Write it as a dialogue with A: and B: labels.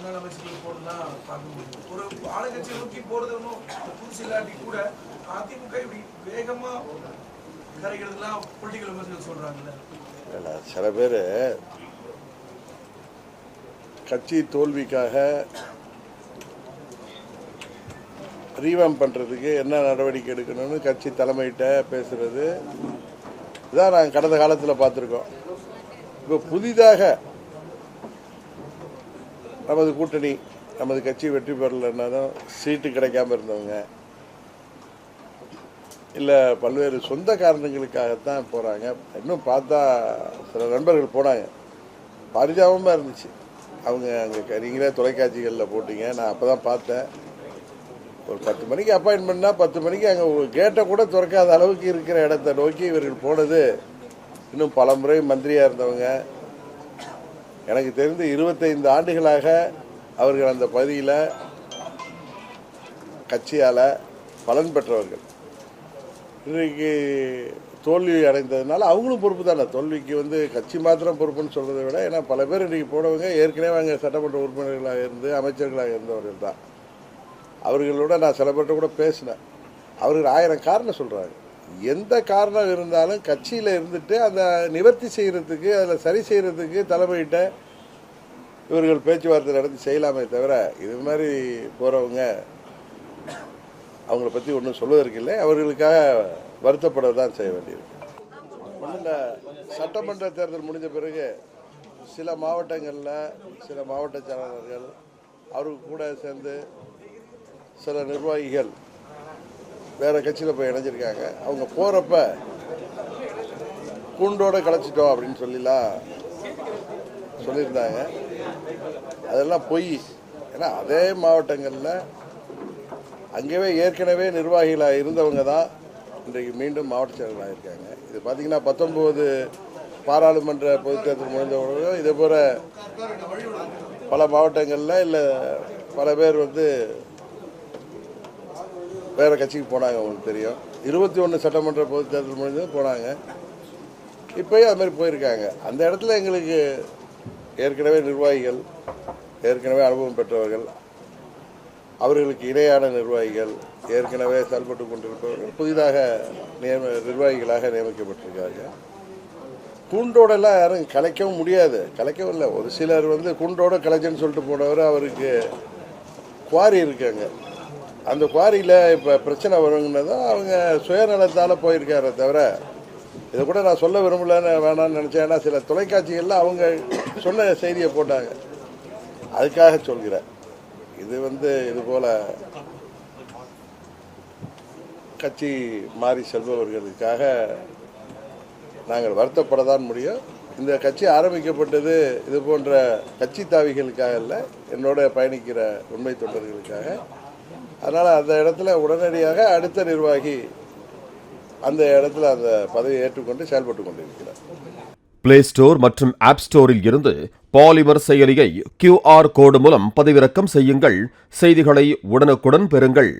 A: முன்னாள் அமைச்சர்கள் போடலாம் பார்க்க முடியும். ஒரு ஆளுங்கட்சியை நோக்கி போறது ஒன்றும் புதுசு இல்லாட்டி கூட அதிமுக இப்படி வேகமா கரைகிறதுலாம் பொலிட்டிக்கல் விமர்சனம் சொல்றாங்கல்ல.
B: சில பேர் கட்சி தோல்விக்காக ரீவாம் பண்ணுறதுக்கு என்ன நடவடிக்கை எடுக்கணும்னு கட்சி தலைமையிட்ட பேசுகிறது இதான் நாங்கள் கடந்த காலத்தில் பார்த்துருக்கோம். இப்போ புதிதாக நமது கூட்டணி நமது கட்சி வெற்றி பெறலைன்னாலும் சீட்டு கிடைக்காம இருந்தவங்க இல்லை பல்வேறு சொந்த காரணங்களுக்காகத்தான் போகிறாங்க. இன்னும் பார்த்தா சில நண்பர்கள் போனாங்க, பரிதாபமாக இருந்துச்சு. அவங்க அங்கே நீங்களே தொலைக்காட்சிகளில் போட்டீங்க, நான் அப்போ தான் பார்த்தேன். ஒரு 10 மணிக்கு அப்பாயின்மெண்ட்னா 10 மணிக்கு அங்கே கேட்டை கூட திறக்காத அளவுக்கு இருக்கிற இடத்த நோக்கி இவர்கள் போனது. இன்னும் பல முறை மந்திரியாக இருந்தவங்க, எனக்கு தெரிந்து 25 ஆண்டுகளாக அவர்கள் அந்த பகுதியில் கட்சியால் பலன் பெற்றவர்கள். இன்றைக்கு தோல்வி அடைந்ததுனால அவங்களும் பொறுப்பு தானே. தோல்விக்கு கட்சி மாத்திரம் பொறுப்புன்னு சொல்கிறத விட, ஏன்னா பல பேர் இன்றைக்கி போனவங்க ஏற்கனவே அங்கே சட்டமன்ற உறுப்பினர்களாக இருந்து அமைச்சர்களாக இருந்தவர்கள் தான். அவர்களோட நான் சில பேர்கிட்ட கூட பேசினேன். அவர்கள் 1000 காரணம் சொல்கிறாங்க. எந்த காரணம் இருந்தாலும் கட்சியில் இருந்துட்டு அதை நிவர்த்தி செய்கிறதுக்கு, அதில் சரி செய்கிறதுக்கு தலைமையிட்ட இவர்கள் பேச்சுவார்த்தை நடத்தி செய்யலாமே தவிர, இது மாதிரி போகிறவங்க அவங்கள பற்றி ஒன்றும் சொல்வதற்கு இல்லை. அவர்களுக்காக வருத்தப்பட தான் செய்ய வேண்டியிருக்கு. ஒன்றும் சட்டமன்ற தேர்தல் முடிஞ்ச பிறகு சில மாவட்டங்களில் சில மாவட்ட செயலாளர்கள் அவருக்கு கூட சேர்ந்து சில நிர்வாகிகள் வேறு கட்சியில் போய் இணைஞ்சிருக்காங்க. அவங்க போகிறப்ப கூண்டோடு கலைச்சிட்டோம் அப்படின்னு சொல்லியிருந்தாங்க. அதெல்லாம் பொய். ஏன்னா அதே மாவட்டங்களில் அங்கேயே ஏற்கனவே நிர்வாகிகளாக இருந்தவங்க தான் இன்றைக்கு மீண்டும் மாவட்ட செயலர்களாக இருக்காங்க. இது பார்த்திங்கன்னா 19 பாராளுமன்ற பொதுத் தேர்தல் முடிந்தவர்களும் இதே போல் பல மாவட்டங்களில் இல்லை பல பேர் வேறு கட்சிக்கு போனாங்க. உங்களுக்கு தெரியும், 21 சட்டமன்ற பொதுத் தேர்தல் முடிஞ்சது போனாங்க. இப்போயும் அது மாதிரி போயிருக்காங்க. அந்த இடத்துல எங்களுக்கு ஏற்கனவே நிர்வாகிகள், ஏற்கனவே அனுபவம் பெற்றவர்கள், அவர்களுக்கு இணையான நிர்வாகிகள், ஏற்கனவே செயல்பட்டு கொண்டிருப்பவர்கள் புதிதாக நிர்வாகிகளாக நியமிக்கப்பட்டிருக்காங்க. கூண்டோடெல்லாம் யாரும் கலைக்கவும் முடியாது, கலைக்கவும் இல்லை. ஒரு சிலர் கூண்டோட கலைச்சன்னு சொல்லிட்டு போனவர், அவருக்கு குவாரி இருக்காங்க. அந்த குவாரியில் இப்போ பிரச்சனை வருங்கன்னதான் அவங்க சுயநலத்தால் போயிருக்காரே தவிர, இதை கூட நான் சொல்ல விரும்பலன்னு வேணான்னு நினச்சேன். ஏன்னா சில தொலைக்காட்சிகளில் அவங்க சொன்ன செய்தியை போட்டாங்க, அதுக்காக சொல்கிறேன். இது போல் கட்சி மாறி செல்பவர்களுக்காக நாங்கள் வருத்தப்பட தான் முடியும். இந்த கட்சி ஆரம்பிக்கப்பட்டது இது போன்ற கட்சி தாவிகளுக்காக இல்லை, என்னோட பயணிக்கிற உண்மை தொண்டர்களுக்காக. அதனால் அந்த இடத்துல உடனடியாக அடுத்த நிர்வாகி அந்த இடத்துல அந்த பதவியை ஏற்றுக்கொண்டு செயல்பட்டு கொண்டிருக்கிறார்.
C: பிளே ஸ்டோர் மற்றும் ஆப் ஸ்டோரில் இருந்து பாலிமர் செயலியை QR கோடு மூலம் பதிவிறக்கம் செய்யுங்கள். செய்திகளை உடனுக்குடன் பெறுங்கள்.